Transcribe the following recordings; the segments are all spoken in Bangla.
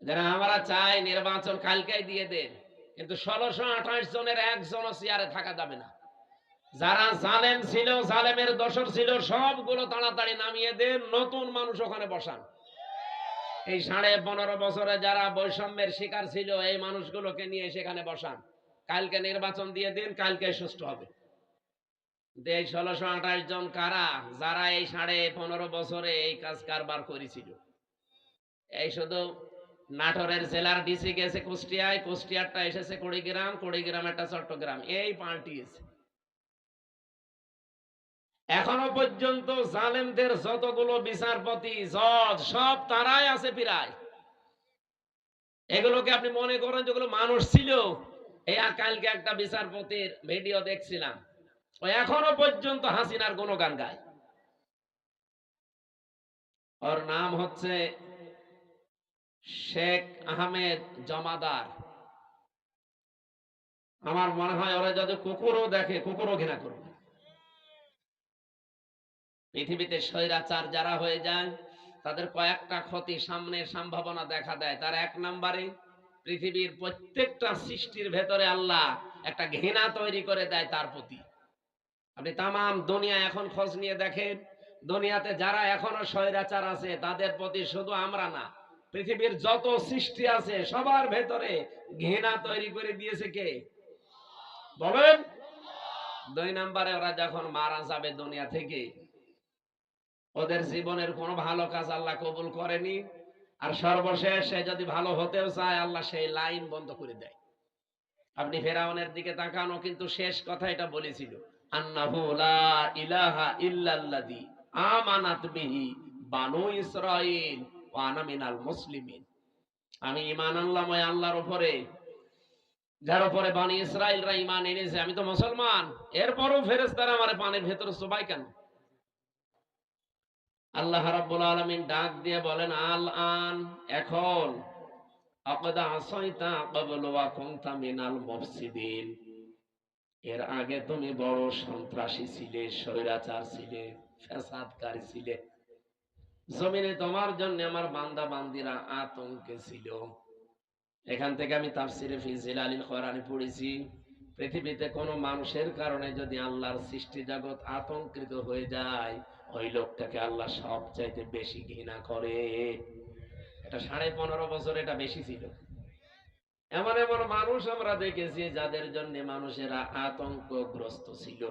যারা আমরা চাই নির্বাচন কালকেই দিয়ে দেন, কিন্তু ১৬২৮ জনের একজনও চেয়ারে থাকা যাবে না। যারা জালেম ছিল, জালেমের দোসর ছিল, সবগুলো তাড়াতাড়ি নামিয়ে দেন, নতুন মানুষ ওখানে বসান। এই ১৫.৫ বছরে যারা বৈষম্যের শিকার ছিল, এই মানুষগুলোকে নিয়ে সেখানে বসান। কালকে নির্বাচন দিয়ে দিন, কালকে সুষ্ঠু হবে। এই ১৬২৮ জন কারা? যারা এই ১৫.৫ বছরে এই কাজ কারবার করেছিল। এই শুধু নাটোরের জেলার ডিসি গেছে কুষ্টিয়ায়, কুষ্টিয়ারটা এসেছে কুড়িগ্রাম, কুড়িগ্রামেরটা চট্টগ্রাম, এই পাল্টিয়েছে। এখনো পর্যন্ত জালেমদের যতগুলো বিচারপতি, জজ, সব তারাই আছে প্রায়। এগুলোকে আপনি মনে করেন যেগুলো মানুষ ছিল? এই কালকে একটা বিচারপতির ভিডিও দেখছিলাম, ও এখনো পর্যন্ত হাসিনার গুণগান গায়। ওর নাম হচ্ছে শেখ আহমেদ জমাদার। আমার মনে হয় ওরা যদি কুকুরও দেখে, কুকুরও ঘৃণা করবে। পৃথিবীতে স্বৈরাচার যারা হয়ে যায়, তাদের কয়েকটা ক্ষতি সামনের সম্ভাবনা দেখা দেয়। তার এক নম্বরে, পৃথিবীর প্রত্যেকটা সৃষ্টির ভেতরে আল্লাহ একটা ঘৃণা তৈরি করে দেয় তার প্রতি। আপনি তামাম দুনিয়া এখন খোঁজ নিয়ে দেখেন, দুনিয়াতে যারা এখনো স্বৈরাচার আছে, তাদের প্রতি শুধু আমরা না, পৃথিবীর যত সৃষ্টি আছে সবার ভেতরে ঘৃণা তৈরি করে দিয়েছে কে? বলেন। ২ নম্বরে, ওরা যখন মারা যাবে দুনিয়া থেকে, ওদের জীবনের কোনো ভালো কাজ আল্লাহ কবুল করেনি। আর সর্বশেষ সে যদি ভালো হতেও চায়, আল্লাহ সেই লাইন বন্ধ করে দেয়। আপনি ফেরাউনের দিকে তাকানো, কিন্তু শেষ কথা এটা বলেছিল, আন্নাহু লা ইলাহা ইল্লাল্লাযী আমানাত বিহি বানু ইসরাঈল ওয়া আনা মিনাল মুসলিমিন। আমি ঈমান আনলাম ওই আল্লাহর উপরে, যার উপরে বনি ইসরাঈলরা ঈমান এনেছে। আমি তো মুসলমান, এরপরও ফেরেশতারা আমারে পানির ভেতরে চুবায় কেন? আল্লাহ রাব্বুল আলামিন ডাক দিয়ে বলেন, আল আন, এখন, আকাদ আসাইতা ক্বাবলু ওয়া কুনতা মিনাল মুফসিদিন, এর আগে তুমি বড় সন্ত্রাসী ছিলে, স্বৈরাচার ছিলে, ফ্যাসাদকারী ছিলে। জমিনে তোমার জন্য আমার বান্দা বান্দিরা আতঙ্কে ছিল। এখান থেকে আমি তাফসিরে ফি জিলালিল কোরআনে পড়েছি, পৃথিবীতে কোনো মানুষের কারণে যদি আল্লাহর সৃষ্টি জগৎ আতঙ্কিত হয়ে যায়, ওই লোকটাকে আল্লাহ সবচাইতে বেশি ঘৃণা করে। এটা 15.৫ বছর এটা বেশি ছিল। এমন এমন মানুষ আমরা দেখেছি যাদের জন্য মানুষেরা আতঙ্কগ্রস্ত ছিল।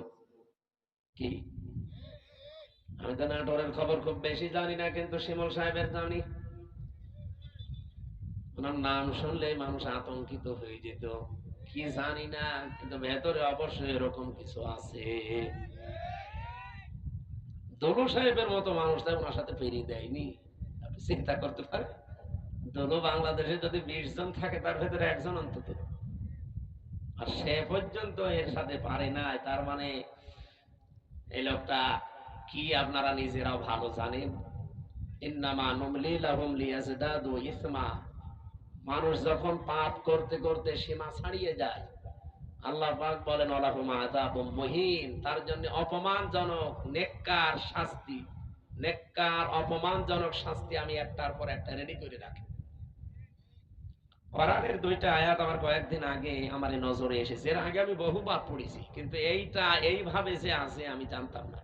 কি? আমি তো নাটোরের খবর খুব বেশি জানি না, কিন্তু শিমুল সাহেবের জানি। ওনার নাম শুনলে মানুষ আতঙ্কিত হয়ে যেত। কি জানি না, কিন্তু ভেতরে অবশ্যই এরকম কিছু আছে। দলু সাহেবের মতো মানুষ তাই ওনার সাথে পেরিয়ে দেয়নি। আপনি চিন্তা করতে পারেন, দলু বাংলাদেশে যদি 20 জন থাকে, তার ভেতরে একজন অন্তত, আর সে পর্যন্ত এর সাথে পারে নাই, তার মানে এই লোকটা কি আপনারা নিজেরাও ভালো জানেন। ইন্নামা নুমলি লাহুম লিয়াজদাদু ইসমা। মানুষ যখন পাপ করতে করতে সীমা ছাড়িয়ে যায়, আল্লাহ পাক বলেন ওয়ালাহুম আযাবুম মুহিন, তার জন্য অপমানজনক নেককার শাস্তি, নেককার অপমানজনক শাস্তি আমি একটার পর একটা রেডি করে রাখি। কোরআনের 2টা আয়াত আমার কয়েকদিন আগে আমার নজরে এসেছে। এর আগে আমি বহুবার পড়েছি, কিন্তু এইটা এইভাবে যে আছে আমি জানতাম না।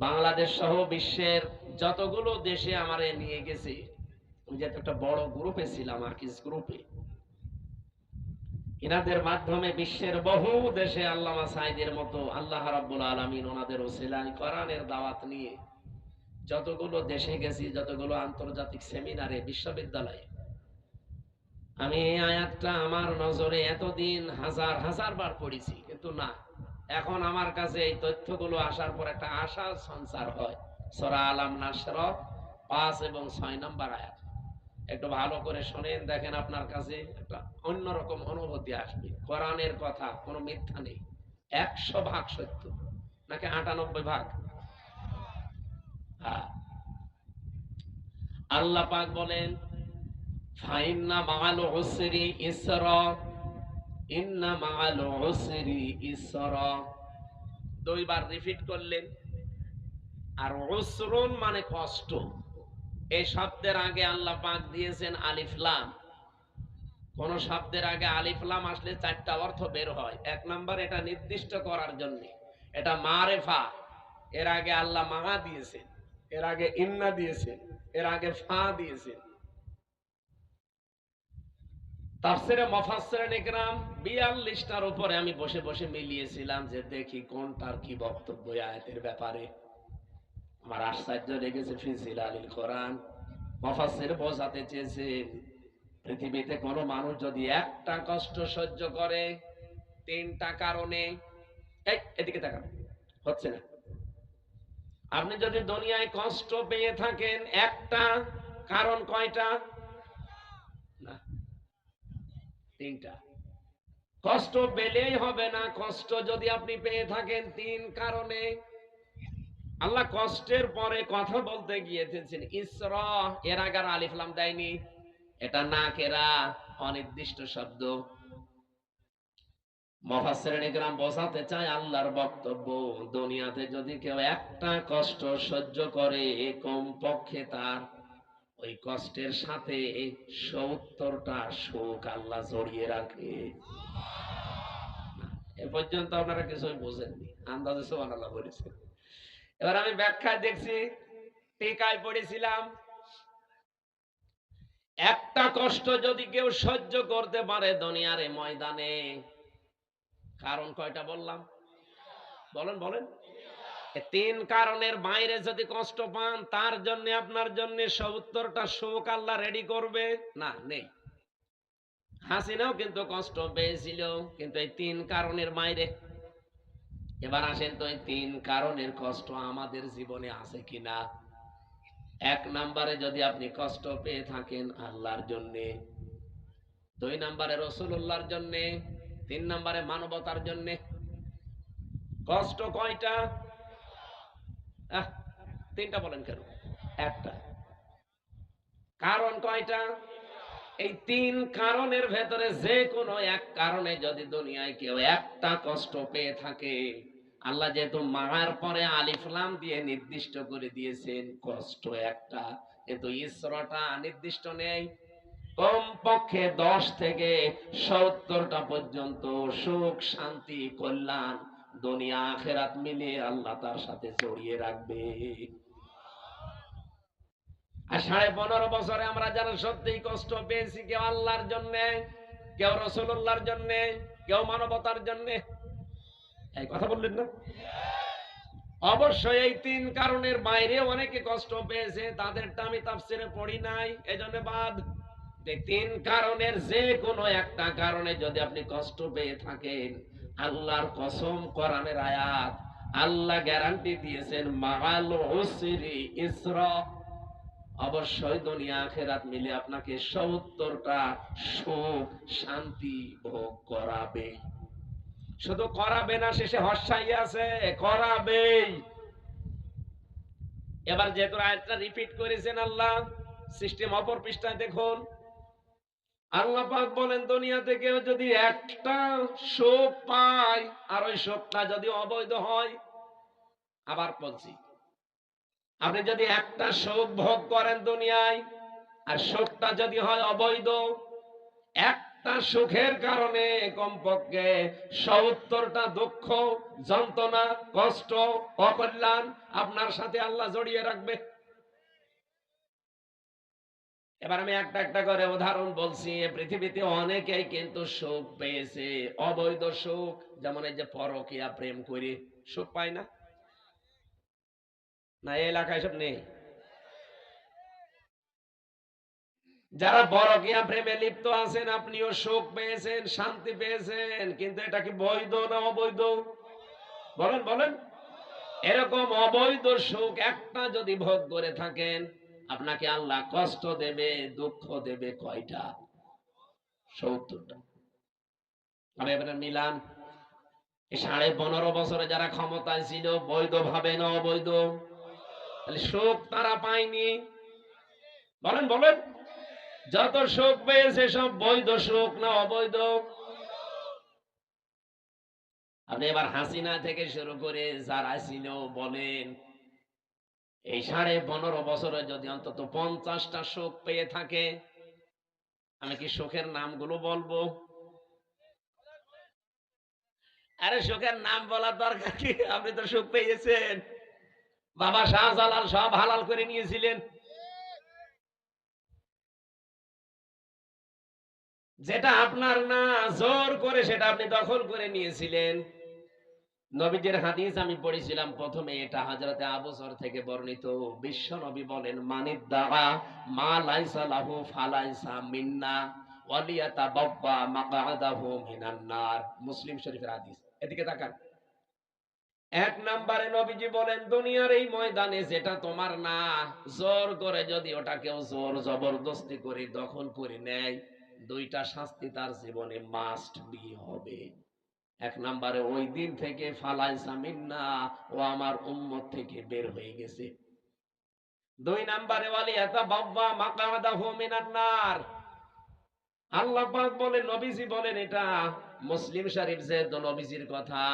বাংলাদেশ সহ বিশ্বের যতগুলো দেশে আমারে নিয়ে গেছে, আমি যেহেতু একটা বড় গ্রুপে ছিলাম, আকিস গ্রুপে, ইনাদের মাধ্যমে বিশ্বের বহু দেশে আল্লামা সাঈদীর মতো আল্লাহ রাব্বুল আলামিন ওনাদের ওসিলায় কোরআনের দাওয়াত নিয়ে যতগুলো দেশে গেছি, যতগুলো আন্তর্জাতিক সেমিনারে, বিশ্ববিদ্যালয়ে, আমি এই আয়াতটা আমার নজরে এতদিন হাজার হাজার বার পড়েছি, কিন্তু না, এখন আমার কাছে এই তথ্যগুলো আসার পর একটা আশার সঞ্চার হয়। সূরা আলাম নাসর 5 এবং 6 নম্বর আয়াত একটু ভালো করে শোনেন, দেখেন আপনার কাছে একটা অন্যরকম অনুভূতি আসবে। কোরআনের কথা কোনো মিথ্যা নেই, 100% সত্য, নাকি 98%? হ্যাঁ। আল্লাহ পাক বলেন, ফাইন্না মাআল উসরি ইসরা, ইন্না মাআল উসরি ইসরা, 2 বার রিপিট করলেন। আর উসরুন মানে কষ্ট, এই শব্দের আগে আল্লাহ পাক দিয়েছেন আলিফ লাম। কোন শব্দের আগে আলিফ লাম আসলে চারটা অর্থ বের হয়। এক নাম্বার, এটা নির্দিষ্ট করার জন্য, এটা মারেফা। এর আগে আল্লাহ মা দিয়েছেন, এর আগে ইন্না দিয়েছেন, এর আগে ফা দিয়েছেন। তাফসিরে মুফাসসিরিন ইকরাম ৪২টার উপরে আমি বসে বসে মিলিয়েছিলাম যে দেখি কোনটার কি বক্তব্য আয়াতের ব্যাপারে। আমার আশ্চর্য লেগেছে ফি জিলালিল কোরআন। মুফাসসির বোঝাতে চেয়েছেন পৃথিবীতে কোনো মানুষ যদি একটা কষ্ট সহ্য করে তিনটা কারণে, এই এদিকে তাকান, হচ্ছে না। আপনি যদি দুনিয়ায় কষ্ট পেয়ে থাকেন একটা কারণ, কয়টা? না, তিনটা। কষ্ট পেলেই হবে না, কষ্ট যদি আপনি পেয়ে থাকেন তিন কারণে। আল্লাহ কষ্টের পরে কথা বলতে গিয়েছেন ইসরা, এর আগে আলিফ লাম দেয়নি। এটা নাকেরা, অনির্দিষ্ট শব্দ। মুফাসসিরিন ইকরাম বোঝাতে চায় আল্লাহর বক্তব্য, দুনিয়াতে যদি কেউ একটা কষ্ট সহ্য করে কমপক্ষে তার ওই কষ্টের সাথে ৭০টা সুখ আল্লাহ জড়িয়ে রাখে। এ পর্যন্ত আপনারা কিছুই বোঝেননি, আন্দাজে সুবহানাল্লাহ বলেছেন। এবার আমি ব্যাখ্যায় দেখছি, টিকায় পড়েছিলাম, একটা কষ্ট যদি কেউ সহ্য করতে পারে দুনিয়ার এই ময়দানে, কারণ কয়টা বললাম? বলেন বলেন। তিন কারণের বাইরে যদি কষ্ট পান, তার জন্য আপনার জন্য ৭০টা সুখ আল্লাহ রেডি করবে না? নেই। হাসিনাও কিন্তু কষ্ট পেয়েছিল, কিন্তু এই তিন কারণের বাইরে। এবার আসেন তো, এই তিন কারণের কষ্ট আমাদের জীবনে আছে কিনা। এক নাম্বারে যদি আপনি কষ্ট পেয়ে থাকেন আল্লাহর জন্যে, ২ নাম্বারে রাসূলুল্লাহর জন্যে, ৩ নাম্বারে মানবতার জন্যে। কষ্ট কয়টা? তিনটা বলেন কেন? একটা। কারণ কয়টা? এই তিন কারণের ভেতরে যে কোনো এক কারণে যদি দুনিয়ায় কেউ একটা কষ্ট পেয়ে থাকে, আল্লাহ যেহেতু মার পরে আলিফ লাম দিয়ে নির্দিষ্ট করে দিয়েছেন কষ্ট একটা, কিন্তু ইসরাটা নির্দিষ্ট নেই। কমপক্ষে ১০ থেকে ৭০টা পর্যন্ত সুখ, শান্তি, কল্যাণ দুনিয়া আখিরাত মিলিয়ে আল্লাহ তার সাথে জড়িয়ে রাখবে। আর ১৫.৫ বছরে আমরা যারা সত্যিই কষ্ট পেয়েছি, কেউ আল্লাহর জন্যে, কেউ রাসূলুল্লাহর জন্যে, কেউ মানবতার জন্যে। এই কথা বললেন না? অবশ্যই এই তিন কারণের বাইরে অনেকে কষ্ট পেয়েছে, তাদেরটা আমি তাফসিরে পড়ি নাই, এজন্য বাদ। এই তিন কারণের যে কোনো একটা কারণে যদি আপনি কষ্ট পেয়ে থাকেন, আল্লাহর কসম, কোরআনের আয়াত, আল্লাহ গ্যারান্টি দিয়েছেন মাআল উসরি ইসরা, অবশ্যই দুনিয়া আখিরাত মিলে আপনাকে ৭০টা সুখ, শান্তি ভোগ করাবে। শুধু করাবে না, শেষে হর্ষাই আছে, করাবেই। এবার যেহেতু আয়াতটা রিপিট করেছেন আল্লাহ, সিস্টেম অপর পৃষ্ঠায় দেখুন। আল্লাহ পাক বলেন দুনিয়াতে কেউ যদি একটা সুখ পায়, আর ওই সুখটা যদি অবৈধ হয়, আবার বলছি, আপনি যদি একটা সুখ ভোগ করেন দুনিয়ায়, আর সুখটা যদি হয় অবৈধ, একটা সুখের কারণে কমপক্ষে ৭০টা দুঃখ, যন্ত্রণা, কষ্ট, অকল্যাণ আপনার সাথে আল্লাহ জড়িয়ে রাখবে। এবার আমি একটা একটা করে উদাহরণ বলছি। পৃথিবীতে অনেকেই কিন্তু সুখ পেয়েছে, অবৈধ সুখ, যেমন এই যে পরকীয়া প্রেম করে সুখ পায় না? না, এই এলাকায় সব নেই? যারা পরকীয়া প্রেমে লিপ্ত আছেন, আপনিও সুখ পেয়েছেন, শান্তি পেয়েছেন, কিন্তু এটা কি বৈধ না অবৈধ? বলেন বলেন। এরকম অবৈধ সুখ একটা যদি ভোগ করে থাকেন, আপনাকে আল্লাহ কষ্ট দেবে, দুঃখ দেবে কয়টা? ৭০টা। আমি এবারে মিলান, ১৫.৫ বছরে যারা ক্ষমতায় ছিল, বৈধ ভাবে না অবৈধ? তাহলে সুখ তারা পায়নি? বলেন বলেন। যত সুখ পেয়েছে সব বৈধ সুখ না অবৈধ? আপনি এবার হাসিনা থেকে শুরু করে যারা ছিল বলেন, এই 15.5 বছরে যদি অন্তত 50টা শোক পেয়ে থাকে, আমি কি শোকের নামগুলো বলবো? আরে শোকের নাম বলার দরকার কি? আপনি তো শোক পেয়েছেন। বাবা শাহজালাল সব হালাল করে নিয়েছিলেন। যেটা আপনার না, জোর করে সেটা আপনি দখল করে নিয়েছিলেন। নবীজির হাদিস আমি পড়েছিলাম প্রথমে, এটা হযরতে আবু যর থেকে বর্ণিত। বিশ্ব নবী বলেন, মানিদ্দাআ মা লাইসা লাহু ফালাইসা মিন্না ওয়ালিয়াতাবাব্বা মাকআদাহু মিনান নার। মুসলিম শরীফের হাদিস। এদিকে তাকান। এক নম্বরে নবীজি বলেন, দুনিয়ার এই ময়দানে যেটা তোমার না, জোর করে যদি ওটা কেউ জোর জবরদস্তি করে দখল করে নেয়, দুইটা শাস্তি তার জীবনে মাস্ট বি হবে। এক নম্বরে ওই দিন থেকে ফালাইসা মিন্না, ও আমার উম্মত থেকে বের হয়ে গেছে। দুই নম্বরে ওয়ালিয়াতা বাব্বা মাকআদাহু মিনান নার। আল্লাহ পাক বলেন, নবীজি বলেন, এটা মুসলিম শরীফ যে নবীজির কথা,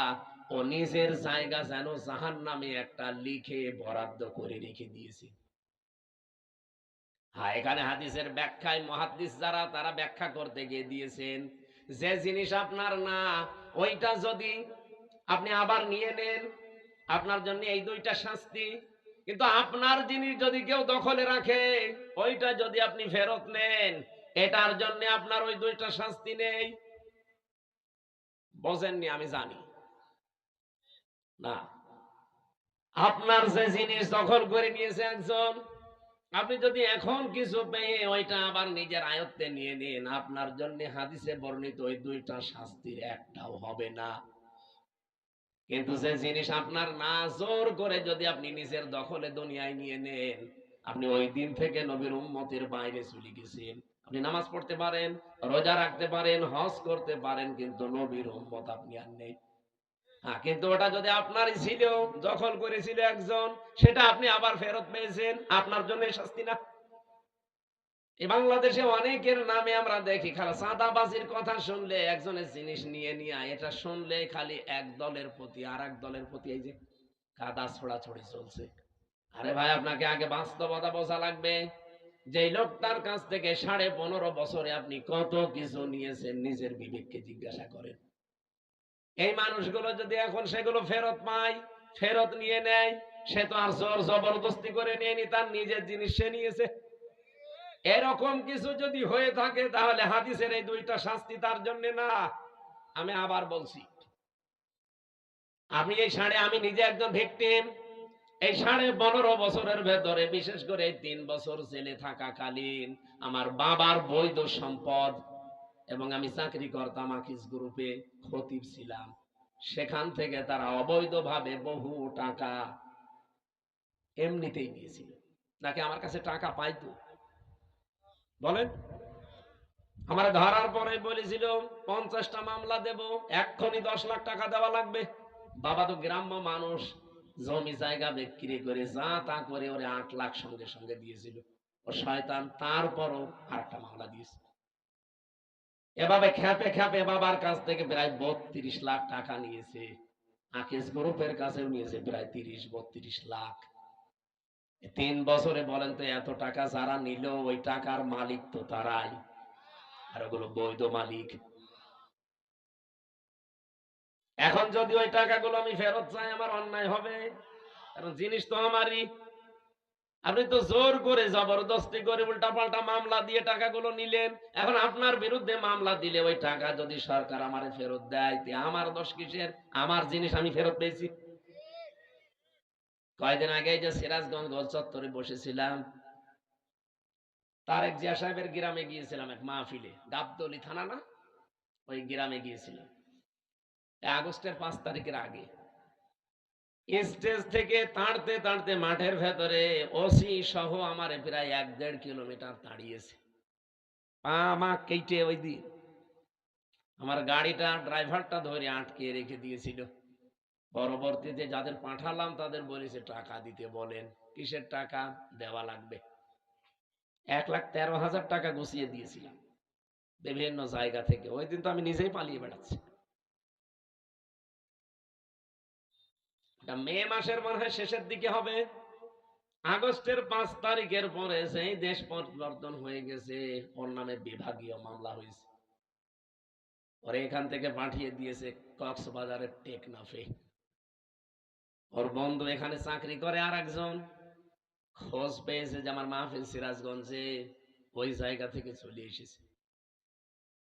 ও নিজের জায়গা যেন জাহান্নামে একটা লিখে বরাদ্দ করে রেখে দিয়েছে। হ্যাঁ, এখানে হাদিসের ব্যাখ্যায় মুহাদ্দিস যারা, তারা ব্যাখ্যা করতে গিয়ে দিয়েছেন, যে জিনিস আপনার না, ওইটা যদি আপনি আবার নিয়ে নেন, আপনার জন্য এই দুইটা শাস্তি। কিন্তু আপনার জিনিস যদি কেউ দখলে রাখে, ওইটা যদি আপনি ফেরত নেন, এটার জন্য আপনার ওই দুইটা শাস্তি নেই। বোঝেননি? আমি জানি না। আপনার যে জিনিস দখল করে নিয়েছে একজন, আপনি যদি এখন কিছু পেয়ে ওইটা আবার নিজের আয়ত্তে নিয়ে নেন, আপনার জন্য হাদিসে বর্ণিত ওই দুইটা শাস্তির একটাও হবে না। কিন্তু যে জিনিস আপনার না, জোর করে যদি আপনি নিজের দখলে দুনিয়ায় নিয়ে নেন, আপনি ওই দিন থেকে নবীর উম্মতের বাইরে চলে গেছেন। আপনি নামাজ পড়তে পারেন, রোজা রাখতে পারেন, হজ করতে পারেন, কিন্তু নবীর উম্মত আপনি আর নেই। হ্যাঁ, কিন্তু ওটা যদি আপনারই ছিল, দখল করেছিল একজন, সেটা আপনি আবার ফেরত পেয়েছেন, আপনার জন্য শাস্তি না? এই বাংলাদেশে অনেকের নামে আমরা দেখি, খালি চাঁদাবাজির কথা শুনলে, একজনের জিনিস নিয়ে নিয়ে এটা শুনলে খালি এক দলের প্রতি আর এক দলের প্রতি এই যে কাদা ছোড়াছড়ি চলছে। আরে ভাই, আপনাকে আগে বাস্তবতা বোঝা লাগবে। যে লোকটার কাছ থেকে 15.5 বছরে আপনি কত কিছু নিয়েছেন, নিজের বিবেককে জিজ্ঞাসা করেন। এই মানুষগুলো যদি এখন সেগুলো ফেরত পায়, ফেরত নিয়ে নেয়, সে তো আর জোর জবরদস্তি করে নেয়নি, তার নিজের জিনিস সে নিয়েছে। এরকম কিছু যদি হয়ে থাকে, তাহলে হাদিসের এই দুইটা শাস্তি তার জন্য না। আমি আবার বলছি, আমি আমি নিজে একজন ভিকটিম। এই 15.5 বছরের ভেতরে, বিশেষ করে 3 বছর জেলে থাকাকালীন, আমার বাবার বৈধ সম্পদ, এবং আমি চাকরি করতাম আকিস গ্রুপে, খতিব ছিলাম, সেখান থেকে তারা অবৈধভাবে বহু টাকা এমনিতেই দিয়েছিল। নাকি আমার কাছে টাকা পাইতো? বলেন। আমার ধরার পরে বলেছিল 50টা মামলা দেব, এক্ষুনি 10 লাখ টাকা দেওয়া লাগবে। বাবা তো গ্রাম্য মানুষ, জমি জায়গা বিক্রি করে যা তা করে ওরে 8 লাখ সঙ্গে সঙ্গে দিয়েছিল। ও শয়তান, তারপরও আরেকটা মামলা দিয়েছে। এভাবে খেপে খেপে বাবার কাছ থেকে প্রায় 32 লাখ টাকা নিয়েছে। আকিস গ্রুপের কাছেও নিয়েছে প্রায় 30-32 লাখ। 3 বছরে বলেন তো, এত টাকা যারা নিল, ওই টাকার মালিক তো তারাই, আর ওগুলো বৈধ মালিক। এখন যদি ওই টাকাগুলো আমি ফেরত চাই, আমার অন্যায় হবে, কারণ জিনিস তো আমারই। আপনি তো জোর করে জবরদস্তি করে উল্টাপাল্টা মামলা দিয়ে টাকাগুলো নিলেন। এখন আপনার বিরুদ্ধে মামলা দিলে ওই টাকা যদি সরকার আমারে ফেরত দেয়, তে আমার দোষ কিসের? আমার জিনিস আমি ফেরত পেয়েছি। কয়েকদিন আগে যে সিরাজগঞ্জ গোল চত্বরে বসেছিলাম, তারেক জিয়া সাহেবের গ্রামে গিয়েছিলাম এক মাহফিলে, গাবতলী থানা না, ওই গ্রামে গিয়েছিলাম আগস্টের 5 তারিখের আগে। স্টেজ থেকে তাড়তে তাড়তে মাঠের ভেতরে ওসি সহ আমারে প্রায় 1-1.5 কিলোমিটার তাড়িয়েছে। পা মা কেটে ওই দিন আমার গাড়িটা ড্রাইভারটা ধরে আটকে রেখে দিয়েছিল। পরবর্তীতে যাদের পাঠালাম তাদের বলেছে টাকা দিতে বলেন। কিসের টাকা? দেওয়া লাগবে। 1,13,000 টাকা গুছিয়ে দিয়েছিলাম বিভিন্ন জায়গা থেকে। ওই দিন তো আমি নিজেই পালিয়ে বেড়াচ্ছি। মে মাসের মনে হয় শেষের দিকে হবে, আগস্টের 5 তারিখের পরে সেই দেশ পরিবর্তন হয়ে গেছে, ওর নামে বিভাগীয় মামলা হয়েছে। ওরে এখান থেকে পাঠিয়ে দিয়েছে কক্সবাজারের টেকনাফে। ওর বন্ধু এখানে চাকরি করে, আর একজন খোঁজ পেয়েছে যে আমার মাহফিল সিরাজগঞ্জে, ওই জায়গা থেকে চলে এসেছে।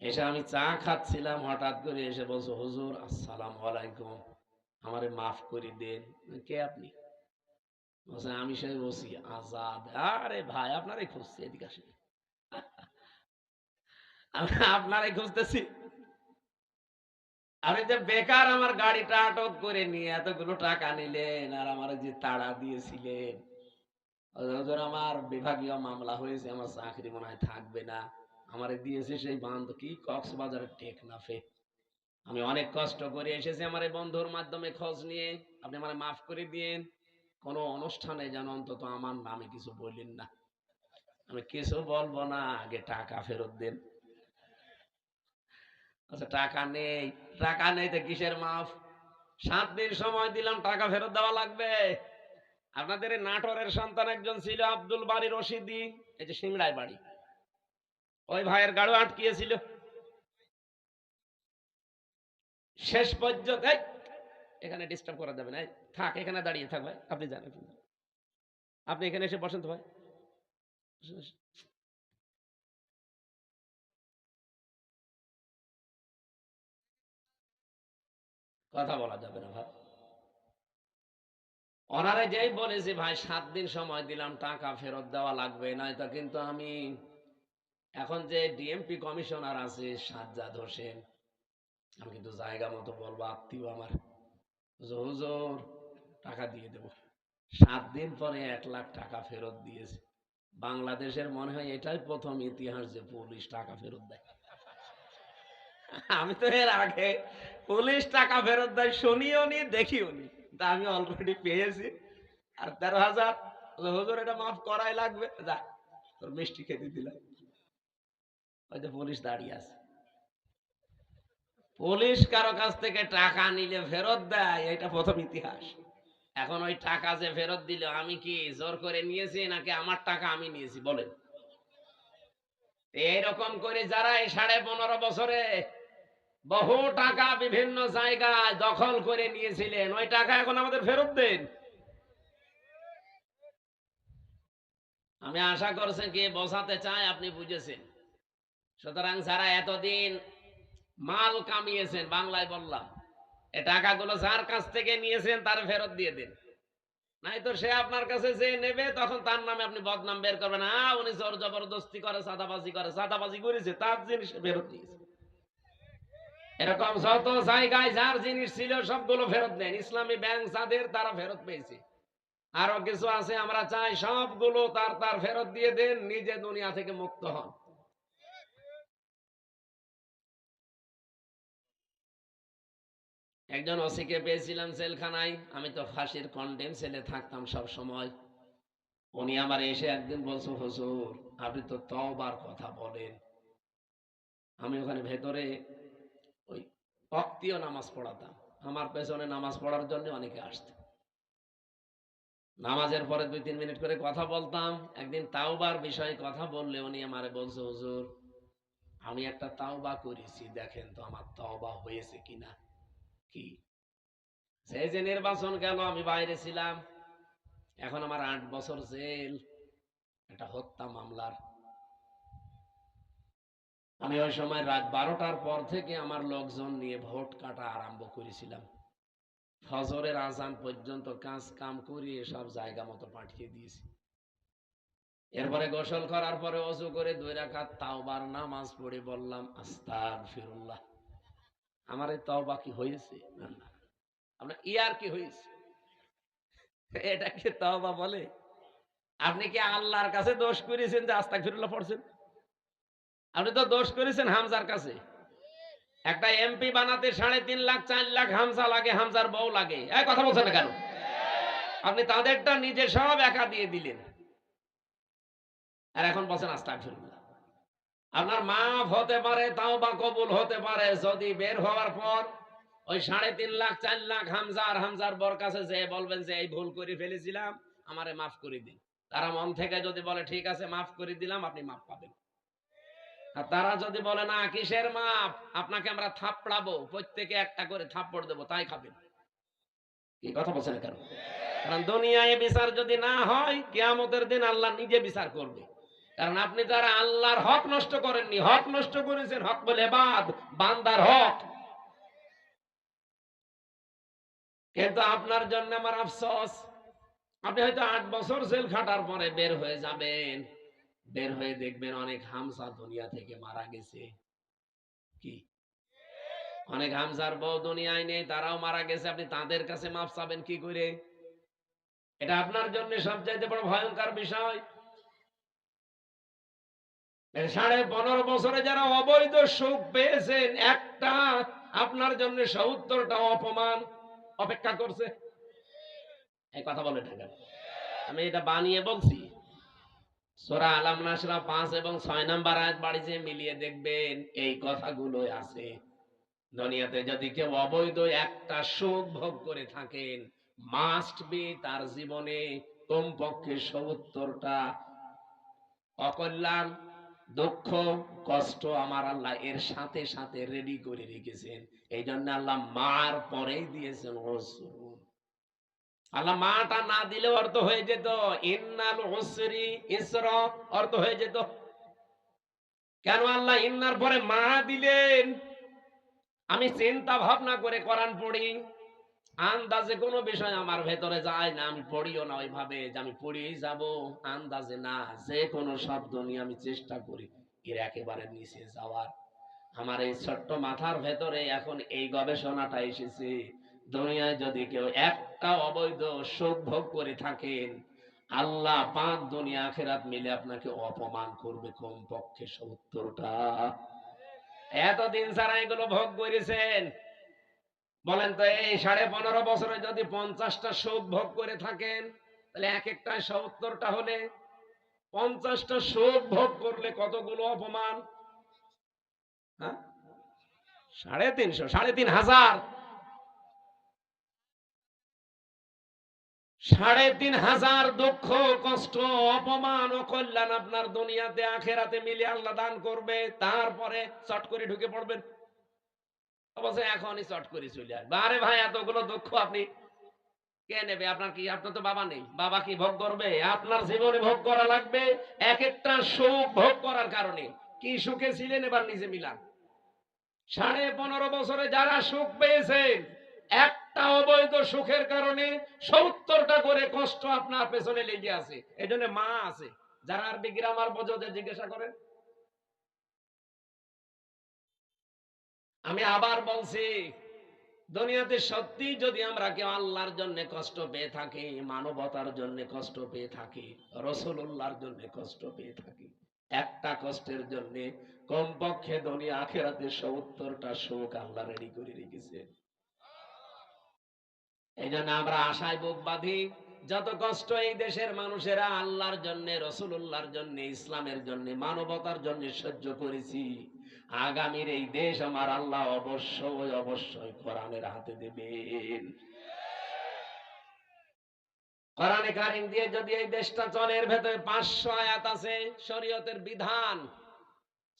এসে আমি চা খাচ্ছিলাম, হঠাৎ করে এসে বলছো, হুজুর আসসালামু আলাইকুম, আমারে মাফ করে দেন। কে আপনি? বলছে আমি সেই ওসি আজাদ। আরে ভাই আপনারই খুঁজছি, এদিকে আসেন। আমি আপনারই খুঁজতেছি। আমি যে বেকার আমার গাড়িটা আটক করে নিয়ে এতগুলো টাকা নিলেন, আর আমার যে তাড়া দিয়েছিলেন, হুজুর আমার বিভাগীয় মামলা হয়েছে, আমার চাকরি মনে হয় থাকবে না। আমারে দিয়েছে সেই বান্ধ কি কক্সবাজারের টেকনাফে। আমি অনেক কষ্ট করে এসেছি আমার এই বন্ধুর মাধ্যমে খোঁজ নিয়ে, আপনি আমারে মাফ করে দিয়েন। কোনো অনুষ্ঠানে যেন অন্তত আমার নামে কিছু বললেন না। আমি কিছু বলবো না, আগে টাকা ফেরত দেন। আচ্ছা টাকা নেই, টাকা নেই তো কিসের মাফ? 7 দিন সময় দিলাম, টাকা ফেরত দেওয়া লাগবে। আপনাদের এই নাটোরের সন্তান একজন ছিল আব্দুল বারী রশিদি, এই যে সিংড়ায় বাড়ি, ওই ভাইয়ের গাড়ি আটকিয়েছিল। শেষ পর্যন্ত এখানে ডিস্টার্ব করা যাবে না, থাক এখানে দাঁড়িয়ে থাক ভাই, আপনি জানেন, আপনি এখানে এসে বসেন তো ভাই। কথা বলা যাবে না ভাই। ওনারে যেই বলেছি ভাই 7 দিন সময় দিলাম, টাকা ফেরত দেওয়া লাগবে, নয়তো কিন্তু আমি এখন যে ডিএমপি কমিশনার আছে সাজ্জাদ হোসেন, আমি কিন্তু জায়গা মতো বলবো, আত্মীয় আমার, হুজুর টাকা দিয়ে দেব। 7 দিন পরে 1 লাখ টাকা ফেরত দিয়েছে। বাংলাদেশের মনে হয় এটাই প্রথম ইতিহাস যে পুলিশ টাকা ফেরত দেয়। আমি তো এর আগে পুলিশ টাকা ফেরত দেয় শুনিও নি, দেখিও নি, তা আমি অলরেডি পেয়েছি। আর 13,000 হুজুর এটা মাফ করাই লাগবে, যা তোর মিষ্টি খেতে দিলাম। ওই যে পুলিশ দাঁড়িয়ে আছে। পুলিশ কারো কাছ থেকে টাকা নিলে ফেরত দেয়, এটা প্রথম ইতিহাস। এখন ওই টাকা যে ফেরত দিল, আমি কি জোর করে নিয়েছি নাকি আমার টাকা আমি নিয়েছি বলেন? এইরকম করে যারা এই 15.5 বছরে বহু টাকা বিভিন্ন জায়গায় দখল করে নিয়েছিলেন, ওই টাকা এখন আমাদের ফেরত দেন। আমি আশা করছেন কি বোঝাতে চাই আপনি বুঝেছেন। সুতরাং যারা এতদিন মাল কামিয়েছেন, বাংলায় বললাম, এ টাকাগুলো যার কাছ থেকে নিয়েছেন তার ফেরত দিয়ে দিন। নাই তো সে আপনার কাছে যে নেবে, তখন তার নামে আপনি বদনাম বের করবেন, উনি জোর জবরদস্তি করে, চাঁদাবাজি করে, চাঁদাবাজি করেছে, তার জিনিস ফেরত নিয়েছে। এরকম যত জায়গায় যার জিনিস ছিল সবগুলো ফেরত নেন। ইসলামী ব্যাংক যাদের, তারা ফেরত পেয়েছে। আরো কিছু আছে, আমরা চাই সবগুলো তার তার ফেরত দিয়ে দেন, নিজে দুনিয়া থেকে মুক্ত হন। একজন ওসিকে পেয়েছিলাম জেলখানায়, আমি তো ফাঁসির কন্ডেম সেলে থাকতাম সব সময়। উনি আমার এসে একদিন বলছো, হুজুর আপনি তো তওবার কথা বলেন। আমি ওখানে ভেতরে ওই ওয়াক্তীয় নামাজ পড়াতাম, আমার পেছনে নামাজ পড়ার জন্য অনেকে আসতো। নামাজের পরে 2-3 মিনিট করে কথা বলতাম। একদিন তাওবার বিষয়ে কথা বললে উনি আমারে বলছে, হুজুর আমি একটা তাওবা করেছি, দেখেন তো আমার তাওবা হয়েছে কিনা। কি? সেই যে নির্বাচন গেল, আমি বাইরে ছিলাম, এখন আমার 8 বছর জেল, একটা হত্যা মামলার। আমি ওই সময় রাত 12টার পর থেকে আমার লোকজন নিয়ে ভোট কাটা আরম্ভ করেছিলাম। ফজরের আজান পর্যন্ত কাজ কাম করিয়ে সব জায়গা মতো পাঠিয়ে দিয়েছি। এরপরে গোসল করার পরে ওযু করে 2 রাকাত তাওবার নামাজ পড়ে বললাম আস্তাগফিরুল্লাহ। আমার এই তওবা কি হয়েছে? না না, আপনার ইয়ার কি হয়েছে? এটা কি তওবা বলে? আপনি কি আল্লাহর কাছে দোষ করেছেন যে আস্তাগফিরুল্লাহ পড়ছেন? আপনি তো দোষ করেছেন হামজার কাছে। একটা এমপি বানাতে 3.5 লাখ 4 লাখ হামজা লাগে, হামজার বউ লাগে। এই কথা বলছেন না কেন? আপনি তাদেরটা নিজে সব একা দিয়ে দিলেন, আর এখন বলছেন আস্তাগফিরুল্লাহ। আপনার মাফ হতে পারে, তাওবা কবুল হতে পারে, যদি বের হওয়ার পর ওই 3.5 লাখ 4 লাখ হামজা আর হামজার বর কাছে যে বলবেন যে এই ভুল করে ফেলেছিলাম, আমারে মাফ করে দিন। তারা মন থেকে যদি বলে ঠিক আছে মাফ করে দিলাম, আপনি মাফ পাবেন। আর তারা যদি বলে না কিসের মাপ, আপনাকে আমরা থাপড়াবো, প্রত্যেকে একটা করে থাপ্পড় দেবো, তাই খাবেন। কি কথা বলছেন কেন? কারণ দুনিয়ায় বিচার যদি না হয়, কিয়ামতের দিন আল্লাহ নিজে বিচার করবে। কারণ আপনি যারা আল্লাহর হক নষ্ট করেননি, হক নষ্ট করেছেন, হক বলে বান্দার হক। কিন্তু আপনার জন্য আমার আফসোস, আপনি হয়তো 8 বছর জেল খাটার পরে বের হয়ে যাবেন, বের হয়ে দেখবেন অনেক হামসা দুনিয়া থেকে মারা গেছে। কি অনেক হামসার বউ দুনিয়ায় নেই, তারাও মারা গেছে, আপনি তাদের কাছে মাফ চাবেন কি করে? এটা আপনার জন্য সবচাইতে বড় ভয়ঙ্কর বিষয়। 15.5 বছরে যারা অবৈধ সুখ পেয়েছেন, একটা আপনার জন্য 70টা অপমান অপেক্ষা করছে। এই কথা বলে থাকেন, আমি এটা বানিয়ে বলছি। সূরা আলাম নাসরা 5 এবং 6 নম্বর আয়াত বাড়িতে মিলিয়ে দেখবেন এই কথাগুলো আছে। দুনিয়াতে যদি কেউ অবৈধ একটা সুখ ভোগ করে থাকেন, মাস্ট বি তার জীবনে কমপক্ষে 70টা অকল্যাণ, দুঃখ, কষ্ট আমার আল্লাহ এর সাথে সাথে রেডি করে রেখেছেন। এই জন্য আল্লাহ মার পরেই দিয়েছেন ওসর। আল্লাহ মাটা না দিলে অর্থ হয়ে যেত ইন্নাল উসরি ইসরা, অর্থ হয়ে যেত। কেন আল্লাহ ইন্নার পরে মা দিলেন? আমি চিন্তা ভাবনা করে কোরআন পড়ি, আন্দাজে কোনো বিষয় আমার ভেতরে যায় না, আমি পড়িও না ওইভাবে যে আমি পড়িয়েই যাব, আন্দাজে না, যে কোনো শব্দ নিয়ে আমি চেষ্টা করি এর একেবারে নিচে যাওয়ার। আমার এই ছোট্ট মাথার ভেতরে এখন এই গবেষণাটা এসেছে, দুনিয়ায় যদি কেউ একটা অবৈধ সুখ ভোগ করে থাকেন, আল্লাহ 5 দুনিয়া আখিরাত মিলে আপনাকে অপমান করবে কমপক্ষে 70টা। এতদিন যারা এগুলো ভোগ করেছেন, বলেন তো এই 15.5 বছরে যদি 50টা সুখ ভোগ করে থাকেন, তাহলে এক একটা 70টা হলে 50টা সুখ ভোগ করলে কতগুলো অপমান? হ্যাঁ, 350, 3,500, 3,500 দুঃখ, কষ্ট, অপমান ও কল্যাণ আপনার দুনিয়াতে আখেরাতে মিলে আল্লাহ দান করবে। তারপরে চট করে ঢুকে পড়বেন, অবশ্যই এখনই চট করে চলে আসবে। আরে ভাই, এতগুলো দুঃখ আপনি কে নেবে? আপনার কি, আপনার তো বাবা নেই, বাবা কি ভোগ করবে? আপনার জীবনে ভোগ করা লাগবে। এক একটা সুখ ভোগ করার কারণে কি সুখে ছিলেন এবার নিজে মিলান। 15.5 বছরে যারা সুখ পেয়েছেন, একটা অবৈধ সুখের কারণে 70টা করে কষ্ট আপনার পেছনে লেগে আছে। এই জন্য মা আছে, যারা আরবি গ্রামার বোঝে জিজ্ঞাসা করেন। আমি আবার বলছি, দুনিয়াতে সত্যি যদি আমরা কেউ আল্লাহর জন্য কষ্ট পেয়ে থাকি, মানবতার জন্য কষ্ট পেয়ে থাকি, রাসূলুল্লাহর জন্য কষ্ট পেয়ে থাকি, একটা কষ্টের জন্য কমপক্ষে দুনিয়া আখিরাতে 70টা সুখ আল্লাহ রেডি করে রেখেছে। এই জন্য আমরা আশায় বুক বাঁধি, যত কষ্ট এই দেশের মানুষেরা আল্লাহর জন্য, রাসূলুল্লাহর জন্য, ইসলামের জন্য, মানবতার জন্য সহ্য করেছি, আগামীর এই দেশ আমার আল্লাহ অবশ্যই অবশ্যই কোরআনের হাতে দেবেন। কোরআনে কারীম দিয়ে যদি এই দেশটা চলে, এর ভেতরে 500 আয়াত আছে শরীয়তের বিধান,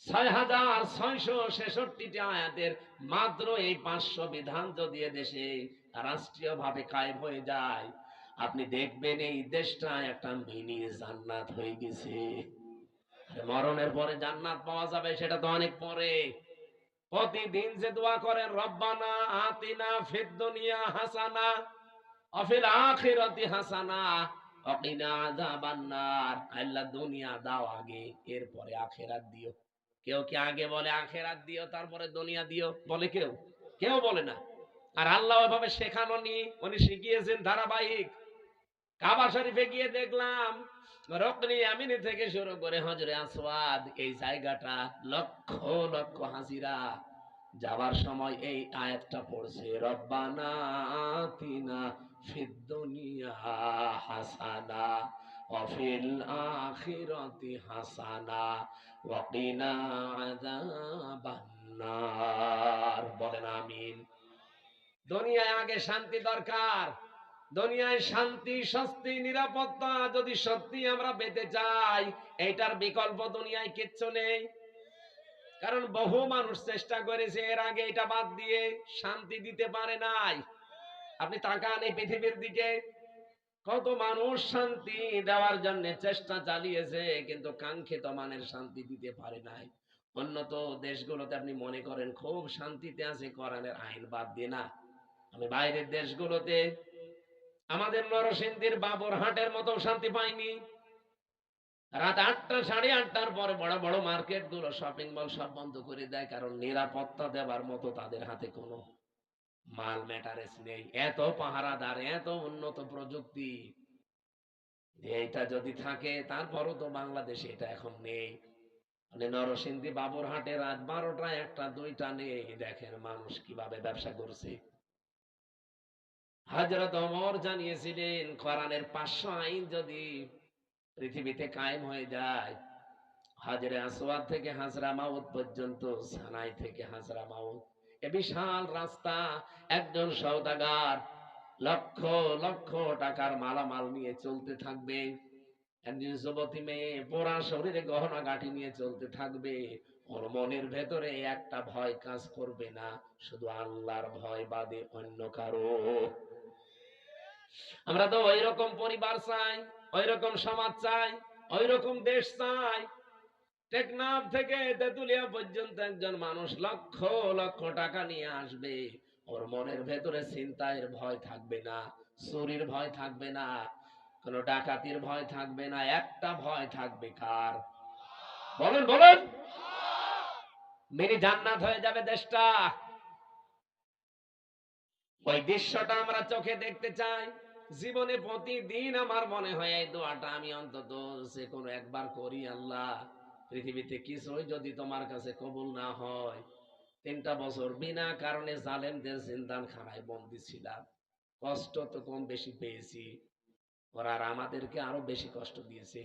6,666টি আয়াতের মাত্র এই 500 বিধান যদি দেশে রাষ্ট্রীয় ভাবে কায়েম হয়ে যায়, আপনি দেখবেন এই দেশটা একটা মিনি জান্নাত হয়ে গেছে। মরণের পরে জান্নাত পাওয়া যাবে সেটা তো অনেক পরে। প্রতিদিন যে দোয়া করেন, রব্বানা আতিনা ফিদ দুনিয়া হাসানা ওয়া ফিল আখিরাতি হাসানা ওয়া কিনা আযাবান নার, আল্লাহ দুনিয়া দাও আগে, এরপরে আখিরাত দিও। কেউ কি আগে বলে আখিরাত দিও তারপরে দুনিয়া দিও? বলে কেউ? কেউ বলে না। আর আল্লাহ ওইভাবে শেখানো নি, উনি শিখিয়েছেন ধারাবাহিক। কাবা শরীফে গিয়ে দেখলাম রকনি আমিনি থেকে শুরু করে হজরে আসওয়াদ, এই জায়গাটা লক্ষ লক্ষ হাজিরা যাবার সময় এই আয়াতটা পড়ছে, রব্বানা আতিনা ফিদ দুনিয়া হাসানা ওয়া ফিল আখিরাতি হাসানা ওয়া কিনা আযাবান নার। বলেন আমিন। দুনিয়ায় আগে শান্তি দরকার, দুনিয়ায় শান্তি, স্বস্তি, নিরাপত্তা যদি সত্যি আমরা পেতে চাই, এটার বিকল্প দুনিয়ায় কিচ্ছু নেই। কারণ বহু মানুষ চেষ্টা করেছে এর আগে এটা বাদ দিয়ে, শান্তি দিতে পারে নাই। আপনি তাকান এই পৃথিবীর দিকে, কত মানুষ শান্তি দেওয়ার জন্য চেষ্টা চালিয়েছে, কিন্তু কাঙ্ক্ষিত মানের শান্তি দিতে পারে নাই। উন্নত দেশগুলোতে আপনি মনে করেন খুব শান্তিতে আছে, কোরআনের আইন বাদ দিয়ে না। আমি বাইরের দেশগুলোতে, আমাদের নরসিংদীর বাবুরহাটের মতো শান্তি পাইনি। রাত 8টা, 8:30টার পরে বড় বড় মার্কেট গুলো, শপিং মল সব বন্ধ করে দেয়, কারণ নিরাপত্তা দেওয়ার মতো তাদের হাতে কোনো মাল ম্যাটারেস নেই। এত পাহারাদার, এত উন্নত প্রযুক্তি, এইটা যদি থাকে, তারপরও তো বাংলাদেশে এটা এখন নেই। মানে নরসিংদী বাবুরহাটে রাত 12টা, 1টা, 2টা নেই, দেখেন মানুষ কিভাবে ব্যবসা করছে। হযরত ওমর জানিয়েছিলেন কোরআনের 500 আইন যদি পৃথিবীতে কায়েম হয়ে যায়, হাজরে আসওয়াদ থেকে হাজরা মাউত পর্যন্ত, সানাই থেকে হাজরা মাউত, এ বিশাল রাস্তা, একজন সওদাগর লক্ষ লক্ষ টাকার মালামাল নিয়ে চলতে থাকবে। একজন যুবতী মেয়ে পোড়া শরীরে গহনা গাঁটি নিয়ে চলতে থাকবে। ওর মনের ভেতরে একটা ভয় কাজ করবে না, শুধু আল্লাহর ভয় বাদে অন্য কারো। আমরা তো ওই রকম পরিবার চাই, ওই রকম সমাজ চাই, ওই রকম দেশ চাই। টেকনাফ থেকে তেতুলিয়া পর্যন্ত একজন মানুষ লক্ষ লক্ষ টাকা নিয়ে আসবে, ওর মনের ভেতরে ছিনতাইয়ের ভয় থাকবে না, চুরির ভয় থাকবে না, কোন ডাকাতির ভয় থাকবে না। একটা ভয় থাকবে, কার? বলেন বলেন। মিনি জান্নাত হয়ে যাবে দেশটা। ওই দৃশ্যটা আমরা চোখে দেখতে চাই। জীবনে প্রতিদিন আমার মনে হয় এই দোয়াটা আমি অন্তত যে কোনো একবার করি, আল্লাহ পৃথিবীতে কিছুই যদি তোমার কাছে কবুল না হয়, 3টা বছর বিনা কারণে জালেমদের জিন্দানখানায় বন্দী ছিলাম, কষ্ট তো কম বেশি পেয়েছি, ওরা আর আমাদেরকে আরো বেশি কষ্ট দিয়েছে।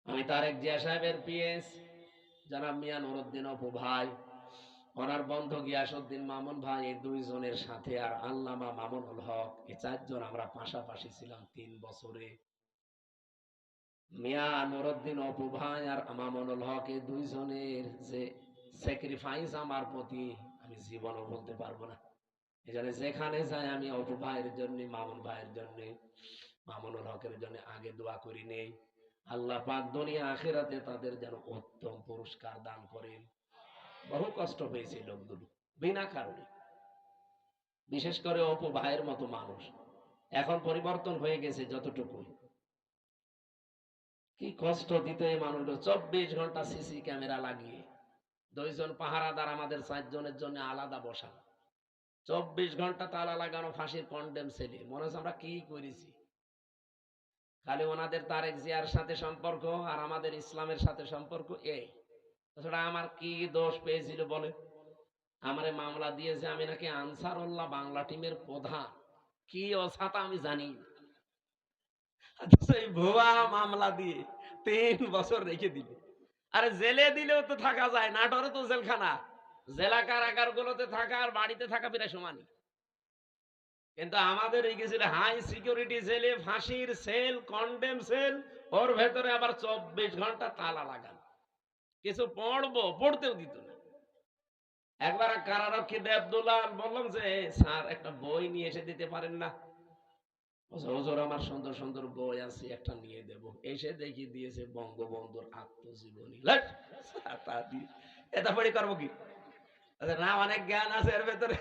আমি তারেক জিয়া সাহেবের পিএস জনাব মিয়া নুরুদ্দিন অপু ভাই, ওনার বন্ধু গিয়াসউদ্দিন মামুন ভাই, এই 2 জনের সাথে আর আল্লামা মামুনুল হক, এই 4 জন আমরা পাশাপাশি ছিলাম 3 বছরে। মিয়া নুরুদ্দিন অপু ভাই আর মামুনুল হক, এই 2 জনের যে স্যাক্রিফাইস আমার প্রতি আমি জীবনও বলতে পারবো না। এজন্য যেখানে যাই আমি অপু ভাইয়ের জন্য, মামুন ভাইয়ের জন্য, মামুনুল হকের জন্য আগে দোয়া করি নেই, আল্লাহ পাক দুনিয়া আখিরাতে তাদের যেন উত্তম পুরস্কার দান করেন। বহু কষ্ট পেয়েছে লোকগুলো বিনা কারণে, বিশেষ করে অপু ভাইয়ের মতো মানুষ। এখন পরিবর্তন হয়ে গেছে যতটুকু, কি কষ্ট দিতে মানুষ। 24 ঘন্টা সিসি ক্যামেরা লাগিয়ে, 2 জন পাহারাদার আমাদের 4 জনের জন্য আলাদা বসা, 24 ঘন্টা তালা লাগানো, ফাঁসির কন্ডেম ছেলে। মনে হচ্ছে আমরা কি করেছি। খালি ওনাদের তারেক জিয়ার সাথে সম্পর্ক আর আমাদের ইসলামের সাথে সম্পর্ক, এই তাছাড়া আমার কি দোষ পেয়েছিল বলে? আমারে মামলা দিয়েছে, আমি নাকি আনসারুল্লাহ বাংলা টিমের প্রধান, কি অছাতা আমি জানি। সেই ভুয়া মামলা দিয়ে 3 বছর রেখে দিল। আরে জেলে দিলেও তো থাকা যায়, নাটোরে তো জেলখানা। জেলা কারাগার গুলোতে থাকা আর বাড়িতে থাকা প্রায় সমানই। কিন্তু আমাদের এই গেছিল হাই সিকিউরিটি জেলে, ফাঁসির সেল, কন্ডেম সেল, ওর ভেতরে আবার 24 ঘন্টা তালা লাগানো। কিছু পড়বো, পড়তেও দিত না। একবার কারারক্ষী দেবদুলাল বললাম যে স্যার একটা বই নিয়ে এসে দিতে পারেন না? হুজুর আমার সুন্দর সুন্দর বই আছে, একটা নিয়ে দেব। এসে দেখি দিয়েছে বঙ্গবন্ধুর আত্মজীবনী। এটা পড়ি করবো কি? না, অনেক জ্ঞান আছে এর ভেতরে,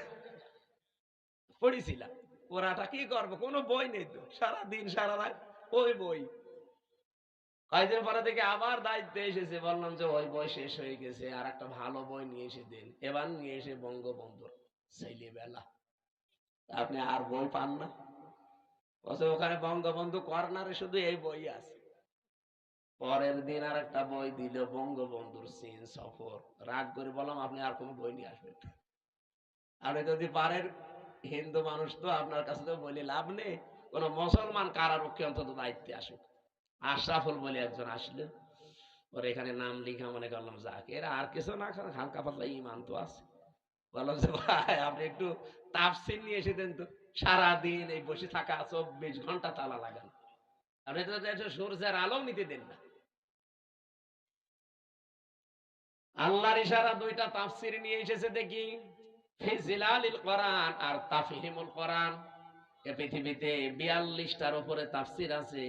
পড়েছিলাম। ওরাটা কি করবো, কোনো বই নেই তো, সারাদিন সারা রাত ওই বই। কয়েকদিন পরে থেকে আবার দায়িত্বে এসেছে, বললাম যে ওই বই শেষ হয়ে গেছে, আর একটা ভালো বই নিয়ে এসে দিন। এবার নিয়ে এসে বঙ্গবন্ধুর ছেলেবেলা। আপনি আর বই পান না? ওখানে বঙ্গবন্ধু কর্নারে শুধু এই বই আছে। পরের দিন আর একটা বই দিল, বঙ্গবন্ধুর চীন সফর। রাগ করে বললাম আপনি আর কোন বই নিয়ে আসবেন, আপনি যদি পারেন, হিন্দু মানুষ তো, আপনার কাছে তো বলে লাভ নেই, কোন মুসলমান কারারক্ষী অন্তত দায়িত্বে আসুক। আশরাফুল বলে একজন আসলেন, ওর এখানে নাম লিখা, মনে করলাম যাক, এরা আর কিছু না, হালকা পাতলা ইমান তো আছে। বললাম যে ভাই আপনি একটু তাফসীর নিয়ে এসে দেন তো। সারাদিন এই বসে থাকা, 24 ঘন্টা তালা লাগানো। আপনি তো সূর্যের আলো নিতে দেন না। আল্লাহর ইশারা দুইটা তাফসীর নিয়ে এসেছে দেখি, ফি জিলালিল কোরআন আর তাফহিমুল কোরআন। এই পৃথিবীতে 42টার উপরে তাফসীর আছে,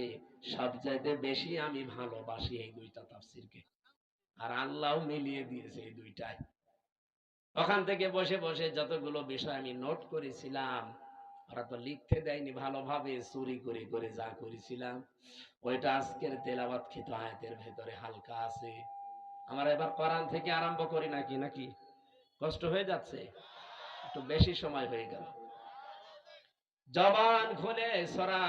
সবচাইতে বেশি আমি ভালোবাসি এই দুইটা তাফসীরকে। আর আল্লাহও মিলিয়ে দিয়েছে এই দুইটাই। ওখান থেকে বসে বসে যতগুলো বিষয় আমি নোট করেছিলাম, ওরা তো লিখতে দেয়নি, ভালোভাবে চুরি করে করে যা করেছিলাম ওইটা আজকের তেলাওয়াত কৃত আয়াতের ভেতরে হালকা আছে। আমরা এবার কোরআন থেকে আরম্ভ করি নাকি নাকি কষ্ট হয়ে যাচ্ছে? একটু বেশি সময় হয়ে গেল। জবান খুলে সূরা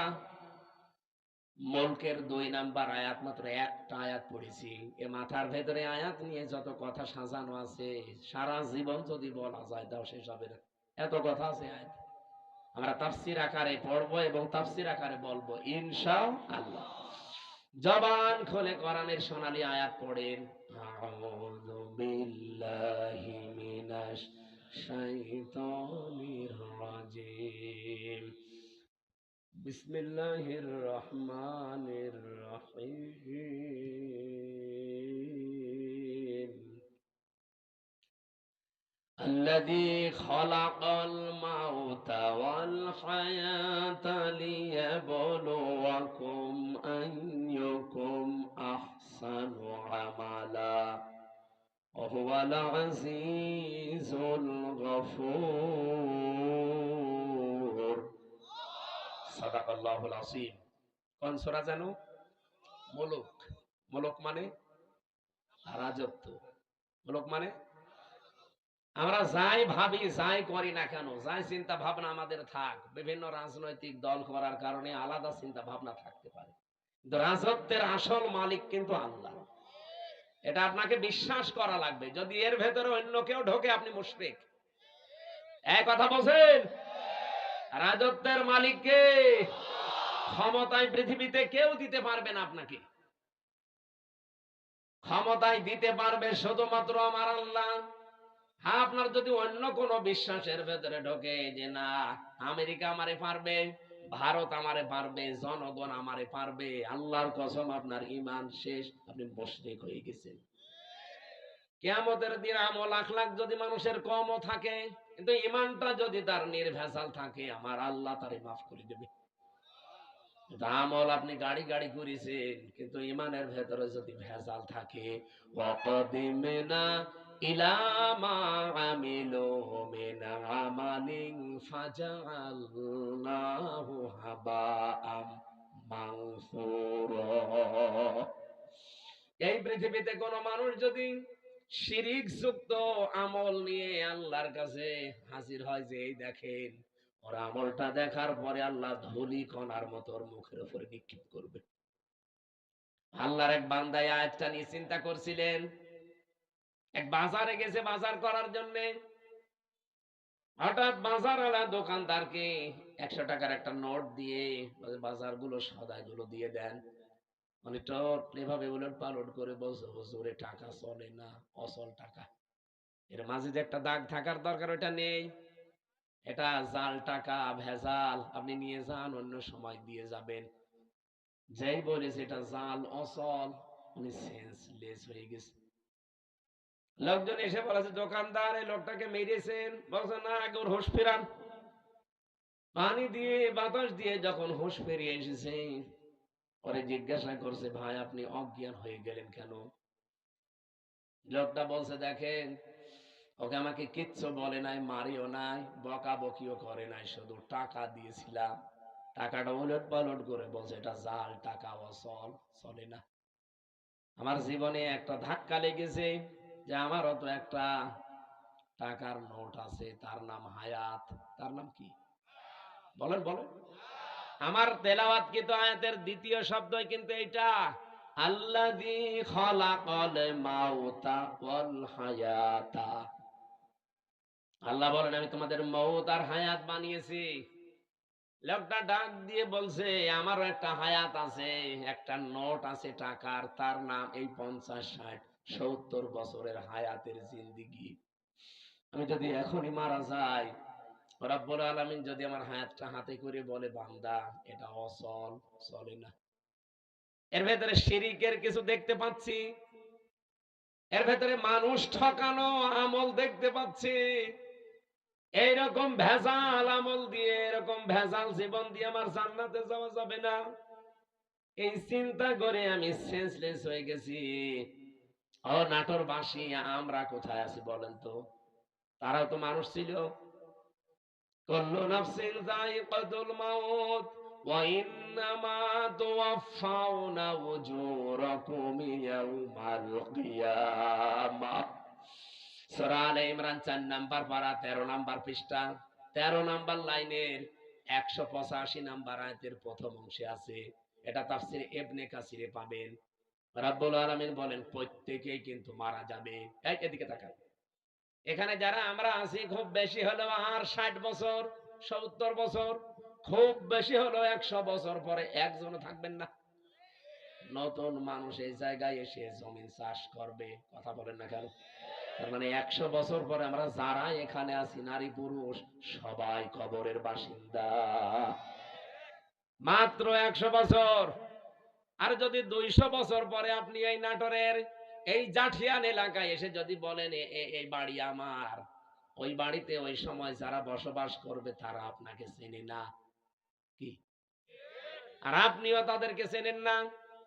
মুলকের 2 নাম্বার আয়াত, মাত্র একটা আয়াত পড়েছি। এ মাথার ভেতরে আয়াত নিয়ে যত কথা সাজানো আছে, সারা জীবন যদি বলা যায় তাও শেষ হবে না, এত কথা আছে আয়াত। আমরা তাফসীর আকারে পড়বো এবং তাফসীর আকারে বলবো ইনশাআল্লাহ। জবান খুলে কোরআনের সোনালী আয়াত পড়েন। আউযু বিল্লাহি মিনাশ শাইতানির রাজিম। বিসমিল্লাহির রহমানির রহিম। الذي خلق الموت والحياة ليبلوكم أيكم أحسن عملا وهو العزيز الغفور صدق الله العظيم। কোন সূরা জানো? মুলক। মুলক মানে রাজত্ব। মুলক মানে আমরা যাই ভাবি, যাই করি না কেন, যাই চিন্তা ভাবনা আমাদের থাক, বিভিন্ন রাজনৈতিক দল করার কারণে আলাদা চিন্তা ভাবনা থাকতে পারে, কিন্তু রাজত্বের আসল মালিক কিন্তু আল্লাহ। এটা আপনাকে বিশ্বাস করা লাগবে। যদি এর ভেতরে অন্য কেউ ঢোকে আপনি মুশরিক। এক কথা বলছেন? রাজত্বের মালিককে ক্ষমতায় পৃথিবীতে কেউ দিতে পারবে না আপনাকে। ক্ষমতায় দিতে পারবে শুধুমাত্র আমার আল্লাহ। হ্যাঁ, আপনার যদি অন্য কোন বিশ্বাসের ভেতরে ঢোকে যে না আমেরিকা আমারে পারবে, ভারত আমারে পারবে, জনগণ আমারে পারবে, আল্লাহর কসম আপনার ঈমান শেষ, আপনি মুশরিক হয়ে গেছেন। কিয়ামতের দিন আমল আখলাক যদি মানুষের কমও থাকে, কিন্তু ঈমানটা যদি তার নির্ভেজাল থাকে, আমার আল্লাহ তারে মাফ করে দেবে। আমল আপনি গাড়ি গাড়ি করেছেন, কিন্তু ঈমানের ভেতরে যদি ভেজাল থাকে, ওয়াকাদিমনা ইলা মা আমিলু মিন আমালিন ফাজআলনাহু হাবাআম মানসুরা। এই পৃথিবীতে কোন মানুষ যদি শিরিক যুক্ত আমল নিয়ে আল্লাহর কাছে হাজির হয়, যে এই দেখেন, ওর আমলটা দেখার পরে আল্লাহ ধুলি কণার মতো ওর মুখের উপরে নিক্ষেপ করবে। আল্লাহর এক বান্দা এই আয়াতটা নিয়ে চিন্তা করছিলেন। এক বাজারে গেছে বাজার করার জন্য, হঠাৎ বাজারওয়ালা দোকানদারকে 100 টাকার একটা নোট দিয়ে বাজারগুলো সদাইগুলো দিয়ে দেন। মানে এভাবে উলট পালট করে বলছে, হুজুর এ টাকা চলে না, অচল টাকা, এর মাঝে যে একটা দাগ থাকার দরকার ওটা নেই, এটা জাল টাকা, ভেজাল, আপনি নিয়ে যান, অন্য সময় দিয়ে যাবেন। যেই বলেছে এটা জাল অচল, উনি সেন্সলেস হয়ে গেছে। লোকজন এসে বলেছে, দোকানদার এই লোকটাকে মেরেছেন। বলছে না, আগে ওর হুঁশ ফেরান। পানি দিয়ে বাতাস দিয়ে যখন হুঁশ ফিরিয়ে এসেছে, পরে জিজ্ঞাসা করছে, ভাই আপনি অজ্ঞান হয়ে গেলেন কেন? লোকটা বলছে, দেখেন, ওকে আমাকে কিচ্ছু বলে নাই, মারিও নাই, বকা বকিও করে নাই, শুধু টাকা দিয়েছিলাম। টাকাটা উলট পালট করে বলছে এটা জাল টাকা, অচল, চলে না। আমার জীবনে একটা ধাক্কা লেগেছে যে আমারও তো একটা টাকার নোট আছে, তার নাম হায়াত। তার নাম কি বলেন বলেন? আমার তেলাওয়াত কৃত আয়াতের দ্বিতীয় শব্দই কিন্তু এইটা, আল্লাযী খালাকাল মাউতা ওয়াল হায়াতা। আল্লাহ বলেন আমি তোমাদের মউত আর হায়াত বানিয়েছি। লোকটা ডাক দিয়ে বলছে, আমারও একটা হায়াত আছে, একটা নোট আছে টাকার, তার নাম এই 50, 60, 70 বছরের হায়াতের জিন্দিগি। আমি যদি এখনই মারা যাই, রব্বুল আলামিন যদি আমার হায়াতটা হাতে করে বলে বান্দা এটা অচল, চলে না। এর ভেতরে শিরিকের কিছু দেখতে পাচ্ছি, এর ভেতরে মানুষ ঠকানো আমল দেখতে পাচ্ছি। এইরকম ভেজাল আমল দিয়ে, এরকম ভেজাল জীবন দিয়ে আমার জান্নাতে যাওয়া যাবে না। এই চিন্তা করে আমি সেন্সলেস হয়ে গেছি। ও নাটোরবাসী, আমরা কোথায় আছি বলেন তো? তারাও তো মানুষ ছিল। কুল্লু নাফসিন যায়িকাতুল মাউত ওয়া ইন্নামা তুওয়াফাউনা উজুরাকুম ইয়াউমাল কিয়ামাহ। সূরা আলে ইমরান 4 নাম্বার পারা 13 নাম্বার পৃষ্ঠা 13 নাম্বার লাইনের 185 নাম্বার আয়াতের প্রথম অংশে আছে। এটা তাফসীর ইবনে কাসিরে পাবেন। রাব্বুল আলামিন বলেন প্রত্যেকেই কিন্তু মারা যাবে। এই এদিকে তাকান। এখানে যারা আমরা আছি খুব বেশি হলো আর 60 বছর 70 বছর, খুব বেশি হলো 100 বছর পরে একজনও থাকবেন না। নতুন মানুষ এই জায়গায় এসে জমিন চাষ করবে, কথা বলেন না কেন? তার মানে 100 বছর পরে আমরা যারা এখানে আছি নারী পুরুষ সবাই কবরের বাসিন্দা। মাত্র 100 বছর। আর যদি 200 বছর পরে আপনি এই নাটোরের এই জাঠিয়ান এলাকায় এসে যদি বলেন এই বাড়ি আমার, ওই বাড়িতে ওই সময় যারা বসবাস করবে তারা আপনাকে চেনে না, কি? আর আপনিও তাদেরকে চেনেন না,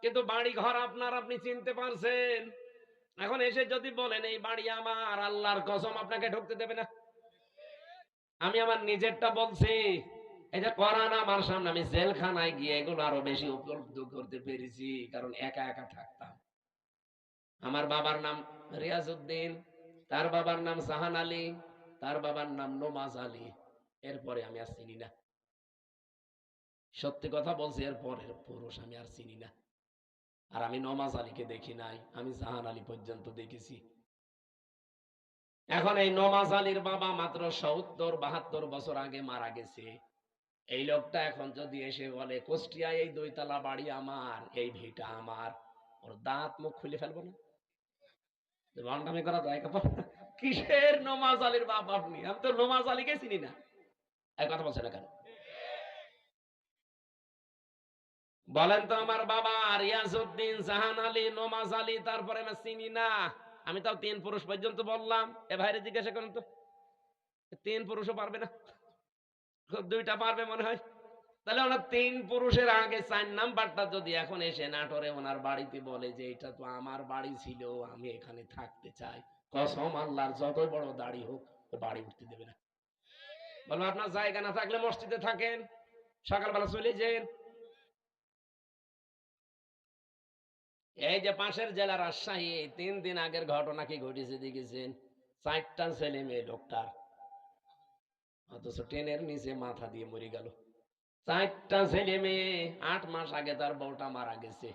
কিন্তু বাড়ি ঘর আপনার, আপনি চিনতে পারছেন। এখন এসে যদি বলেন এই বাড়ি আমার, আল্লাহর কসম আপনাকে ঢুকতে দেবে না। আমি আমার নিজেরটা বলছি। এই যে কোরআন আমার সামনে, আমি জেলখানায় গিয়ে এগুলো আরো বেশি উপলব্ধি করতে পেরেছি, কারণ একা একা থাকতাম। আমার বাবার নাম রিয়াজউদ্দিন, তার বাবার নাম জাহান আলী, তার বাবার নাম নোমাজ আলী। এরপরে আমি আর চিনি না, সত্যি কথা বলছি, এরপরের পুরুষ আমি আর চিনি না। আর আমি নোমাজ আলীকে দেখি নাই, আমি জাহান আলী পর্যন্ত দেখেছি। এখন এই নোমাজ আলীর বাবা মাত্র 70-72 বছর আগে মারা গেছে। এই লোকটা এখন যদি এসে বলে কুষ্টিয়ায় এই 2 তলা বাড়ি আমার, এই ভিটা আমার, ওর দাঁত মুখ খুলে ফেলবো না? ভণ্ডামি করা যায়? কিসের নোমাজ আলীর বাপ আপনি? আমি তো নোমাজ আলীকে চিনি না। এই কথা বলছে না কেন? বলেন তো, আমার বাবা রিয়াজউদ্দিন, জাহান আলী, নোমাজ আলী, তারপরে আমি চিনি না। আমি তাও 3 পুরুষ পর্যন্ত বললাম। এ ভাইরে জিজ্ঞাসা করেন তো, 3 পুরুষও পারবে না? 2টা পারবে মনে হয়। তাহলে ওনার 3 পুরুষের আগে 4 নাম্বারটা যদি এখন এসে নাটোরে ওনার বাড়িতে বলে যে এটা তো আমার বাড়ি ছিল, আমি এখানে থাকতে চাই, কসম আল্লাহর যত বড় দাড়ি হোক ও বাড়ি উঠতে দেবে না। বলবো আপনার জায়গা না থাকলে মসজিদে থাকেন, সকালবেলা চলে যান। এই যে পাশের জেলা রাজশাহী, 3 দিন আগের ঘটনা কি ঘটেছে দেখেছেন? 4টা ছেলে মেয়ে লোকটার, অথচ ট্রেনের নিচে মাথা দিয়ে মরে গেল। 4টা ছেলে মেয়ে, 8 মাস আগে তার বউটা মারা গেছে।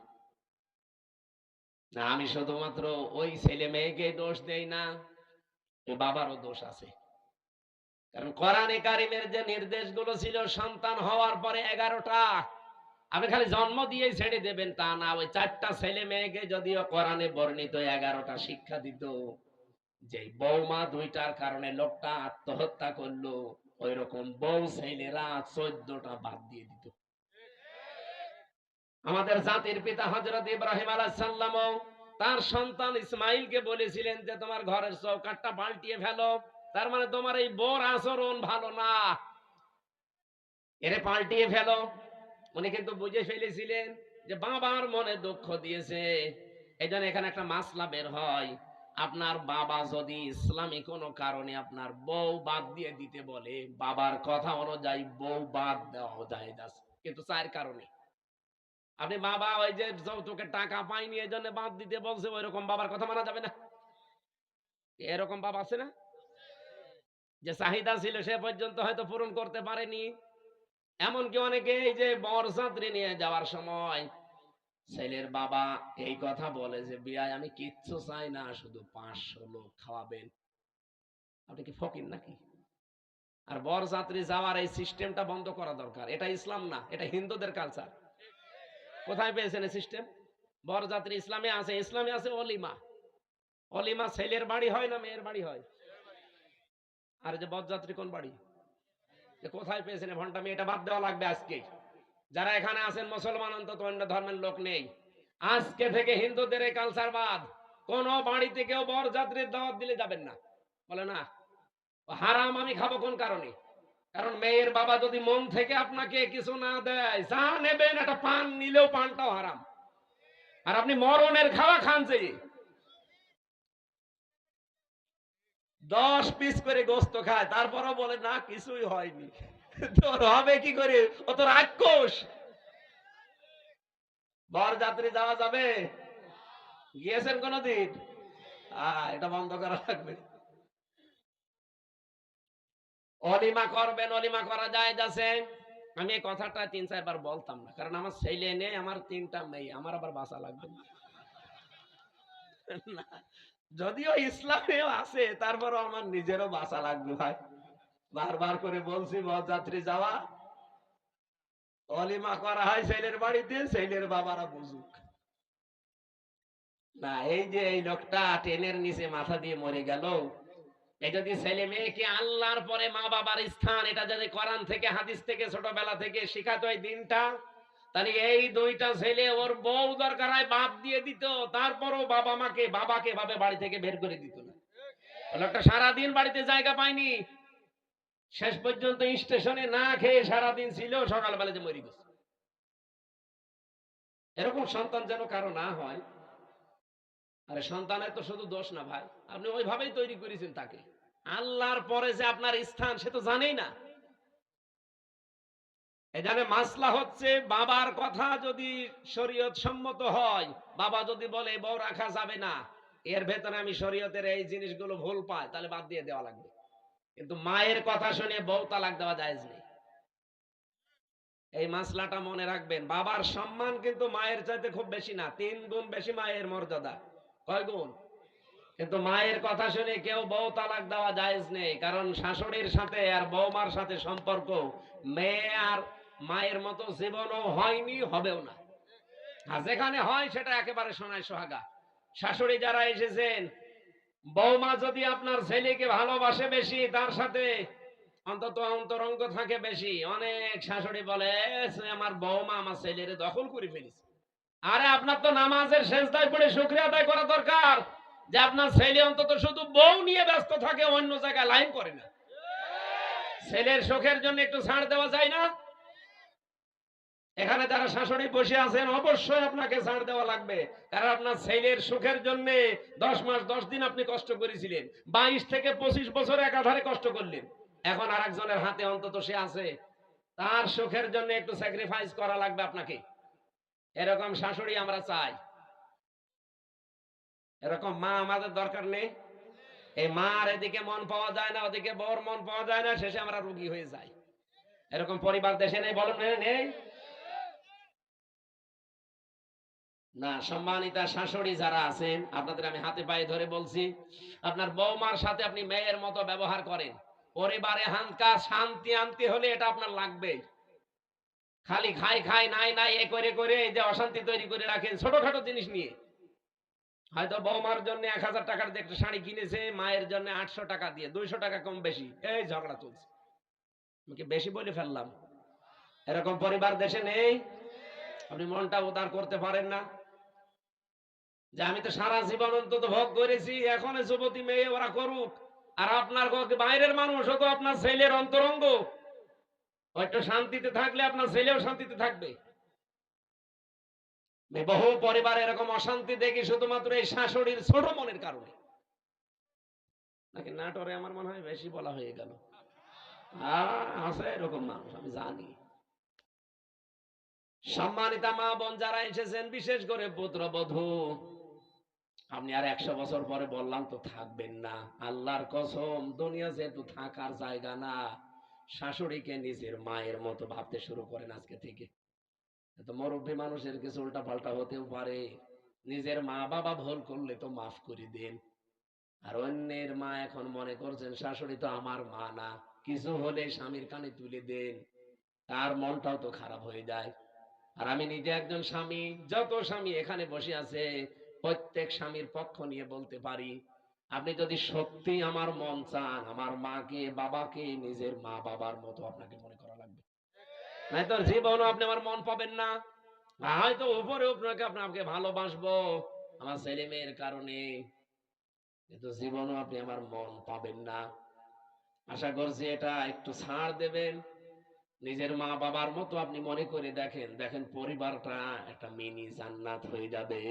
না, আমি শুধুমাত্র ওই ছেলে মেয়েকে দোষ দেই না, ও বাবারও দোষ আছে। কারণ কোরআনে কারিমের যে নির্দেশগুলো ছিল সন্তান হওয়ার পরে 11টা, আপনি খালি জন্ম দিয়ে ছেড়ে দেবেন তা না। ওই 4টা ছেলে মেয়েকে যদিও কোরআনে বর্ণিত 11টা শিক্ষা দিত, যে বৌমা 2টার কারণে লোকটা আত্মহত্যা করলো, ওই রকম বউ ছেলেরা 14টা বাদ দিয়ে দিত। আমাদের জাতির পিতা হযরত ইব্রাহিম আলাইহিস সালাম তার সন্তান ইসমাইলকে বলেছিলেন যে তোমার ঘরের চৌকাঠটা পাল্টিয়ে ফেলো, তার মানে তোমার এই বউর আচরণ ভালো না, এরে পাল্টিয়ে ফেলো। উনি কিন্তু বুঝে ফেলেছিলেন যে বাবার মনে দুঃখ দিয়েছে। এই জন্য এখানে একটা মাসলা বের হয়, আপনার বাবা যদি ইসলামী কোনো কারণে আপনার বউ বাদ দিয়ে দিতে বলে, বাবার কথা অনুযায়ী বউ বাদ দেওয়া যায়, কিন্তু 4 কারণে। আপনি বাবা ওই যে যৌতুকের টাকা পাইনি এই জন্য বাদ দিতে বলছে, ওই রকম বাবার কথা মানা যাবে না। এরকম বাবা আছে না, যে চাহিদা ছিল সে পর্যন্ত হয়তো পূরণ করতে পারেনি। এমনকি অনেকে এই যে বরযাত্রী নিয়ে যাওয়ার সময় ছেলের বাবা এই কথা বলে যে বিয়ায় আমি কিচ্ছু চাই না, শুধু 500 লোক খাওয়াবেন। আপনি কি ফকির নাকি? আর বরযাত্রী যাওয়ার এই সিস্টেমটা বন্ধ করা দরকার। এটা ইসলাম না, এটা হিন্দুদের কালচার। কোথায় পেয়েছেন এই সিস্টেম? বরযাত্রী ইসলামে আছে, ইসলামে আছে অলিমা। অলিমা ছেলের বাড়ি হয় না মেয়ের বাড়ি হয়? আর যে বরযাত্রী কোন বাড়ি? যে কোথায় পেয়েছেন ভণ্ডামি, এটা বাদ দেওয়া লাগবে আজকে। যারা এখানে আছেন মুসলমান, অন্তত অন্য ধর্মের লোক নেই, আজকে থেকে হিন্দুদের এই কালচার বাদ। কোন বাড়িতে কেউ বরযাত্রীর দাওয়াত দিলে যাবেন না। বলে না হারাম, আমি খাবো কোন কারণে? কারণ মেয়ের বাবা যদি মন থেকে আপনাকে কিছু না দেয়, যা নেবেন একটা পান নিলেও পানটাও হারাম। আর আপনি মরণের খাওয়া খান, যে 10 পিস করে গোস্ত খায়, তারপরও বলে না কিছুই হয়নি। তোর হবে কি করে? ও তো রাক্ষস। বরযাত্রী যাওয়া যাবে? গিয়েছেন কোনদিন? এটা বন্ধ করা লাগবে। অলিমা করবেন, অলিমা করা যায় যাচ্ছে। আমি এই কথাটা 3-4 বার বলতাম না, কারণ আমার ছেলে নেই, আমার 3টা মেয়ে, আমার আবার বাঁচা লাগবে না। যদিও ইসলামেও আছে, তারপরও আমার নিজেরও বাঁচা লাগবে ভাই। বারবার করে বলছি বরযাত্রী যাওয়া, অলিমা করা হয় ছেলের বাড়িতে, ছেলের বাবারা বুঝুক না। এই যে এই লোকটা ট্রেনের নিচে মাথা দিয়ে মরে গেল, এই যদি ছেলে মেয়েকে আল্লাহর পরে মা বাবার স্থান, এটা যদি কোরআন থেকে হাদিস থেকে ছোটবেলা থেকে শিখাতো এই দিনটা, তাহলে এই 2টা ছেলে ওর বউ দরকার হয় বাপ দিয়ে দিত, তারপরও বাবাকে ভাবে বাড়ি থেকে বের করে দিত না। লোকটা সারাদিন বাড়িতে জায়গা পায়নি, শেষ পর্যন্ত স্টেশনে না খেয়ে সারাদিন ছিল, সকালবেলা যে মরে গেছে। এরকম সন্তান যেন কারো না হয়। আরে সন্তানের তো শুধু দোষ না ভাই, আপনি ওইভাবেই তৈরি করেছেন তাকে। আল্লাহর পরে যে আপনার স্থান, সে তো জানেই না। এখানে মাসলা হচ্ছে, বাবার কথা যদি শরীয়ত সম্মত হয়, বাবা যদি বলে বউ রাখা যাবে না, এর ভেতরে আমি শরীয়তের এই জিনিসগুলো ভুল পাই, তাহলে বাদ দিয়ে দেওয়া লাগবে। কিন্তু মায়ের কথা শুনে বউ তালাক দেওয়া জায়েজ নেই। এই মাসলাটা মনে রাখবেন। বাবার সম্মান কিন্তু মায়ের চাইতে খুব বেশি না, 3 গুণ বেশি মায়ের মর্যাদা। কয় গুণ? কিন্তু মায়ের কথা শুনে কেউ বউ তালাক দেওয়া জায়েজ নেই, কারণ শাশুড়ির সাথে আর বৌমার সাথে সম্পর্ক মেয়ে আর মায়ের মতো জীবনও হয়নি, হবেও না। আর যেখানে হয় সেটা একেবারে সোনায় সোহাগা। শাশুড়ি যারা এসেছেন, বৌমা যদি আপনার ছেলেকে ভালোবাসে বেশি, তার সাথে অন্তত অন্তরঙ্গ থাকে বেশি, অনেক শাশুড়ি বলে আমার বৌমা আমার ছেলের দখল করে ফেলেছে। আরে আপনার তো নামাজের সেজদায় পড়ে শুকরিয়া আদায় করা দরকার, যে আপনার ছেলে অন্তত শুধু বউ নিয়ে ব্যস্ত থাকে, অন্য জায়গায় লাইন করে না। ছেলের সুখের জন্য একটু ছাড় দেওয়া যায় না? এখানে যারা শাশুড়ি বসে আছেন, অবশ্যই আপনাকে ছাড় দেওয়া লাগবে, কারণ আপনার ছেলের সুখের জন্য 10 মাস 10 দিন আপনি কষ্ট করেছিলেন, 22 থেকে 25 বছর একাধারে কষ্ট করলেন। এখন আরেকজনের হাতে অন্তত সে আছে, তার সুখের জন্য একটু স্যাক্রিফাইস করা লাগবে আপনাকে। এরকম শাশুড়ি আমরা চাই, এরকম মা আমাদের দরকার নেই। এই মার এদিকে মন পাওয়া যায় না, ওদিকে বর মন পাওয়া যায় না, শেষে আমরা রোগী হয়ে যাই। এরকম পরিবার দেশে নেই, বলুন নেই? না। সম্মানিতা শাশুড়ি যারা আছেন, আপনাদের আমি হাতে পায়ে ধরে বলছি, আপনার বৌমার সাথে আপনি মেয়ের মতো ব্যবহার করেন। পরিবারে হানকা শান্তি আনতে হলে এটা আপনার লাগবে। খালি খাই খাই নাই নাই এ করে করে এই যে অশান্তি তৈরি করে রাখেন ছোটখাটো জিনিস নিয়ে। হয়তো বৌমার জন্য 1000 টাকার যে একটা শাড়ি কিনেছে, মায়ের জন্য 800 টাকা দিয়ে, 200 টাকা কম বেশি, এই ঝগড়া চলছে। আমি কি বেশি বলে ফেললাম? এরকম পরিবার দেশে নেই? আপনি মনটা উদার করতে পারেন না, যে আমি তো সারা জীবন অন্তত ভোগ করেছি, এখন যুবতী মেয়ে ওরা করুক। আর আপনার বাইরের মানুষ, ও তো আপনার ছেলের অন্তরঙ্গ, একটু শান্তিতে থাকলে আপনার ছেলেও শান্তিতে থাকবে। বহু পরিবারে এরকম অশান্তি দেখি শুধুমাত্র এই শাশুড়ির ছোট মনের কারণে। নাকি নাটোরে আমার মনে হয় বেশি বলা হয়ে গেল। আছে এরকম মানুষ, আমি জানি। সম্মানিতা মা বোন যারা এসেছেন, বিশেষ করে পুত্রবধূ, আপনি আর 100 বছর পরে বললাম তো থাকবেন না, আল্লাহর কসম, দুনিয়া যেহেতু থাকার জায়গা না, শাশুড়িকে নিজের মায়ের মতো ভাবতে শুরু করেন আজকে থেকে। তো মুরব্বী মানুষের কিছু উল্টা পাল্টা হতেও পারে, নিজের মা বাবা ভুল করলে তো মাফ করে দেন। আর অন্যের মা এখন মনে করছেন শাশুড়ি তো আমার মা না, কিছু হলে স্বামীর কানে তুলে দেন, তার মনটাও তো খারাপ হয়ে যায়। আর আমি নিজে একজন স্বামী, যত স্বামী এখানে বসে আছে প্রত্যেক স্বামীর পক্ষ নিয়ে বলতে পারি, আপনি যদি সত্যি আমার মন চান, আমার মাকে বাবাকে নিজের মা বাবার মতো আপনাকে মনে করা লাগবে, নাই তো জীবনও আপনি আমার মন পাবেন না। হয়তো উপরে আপনাকে আপনাকে ভালোবাসবো আমার ছেলে মেয়ের কারণে, কিন্তু জীবনও আপনি আমার মন পাবেন না। আশা করছি এটা একটু ছাড় দেবেন, নিজের মা বাবার মতো আপনি মনে করে দেখেন, দেখেন পরিবারটা একটা মিনি জান্নাত হয়ে যাবে।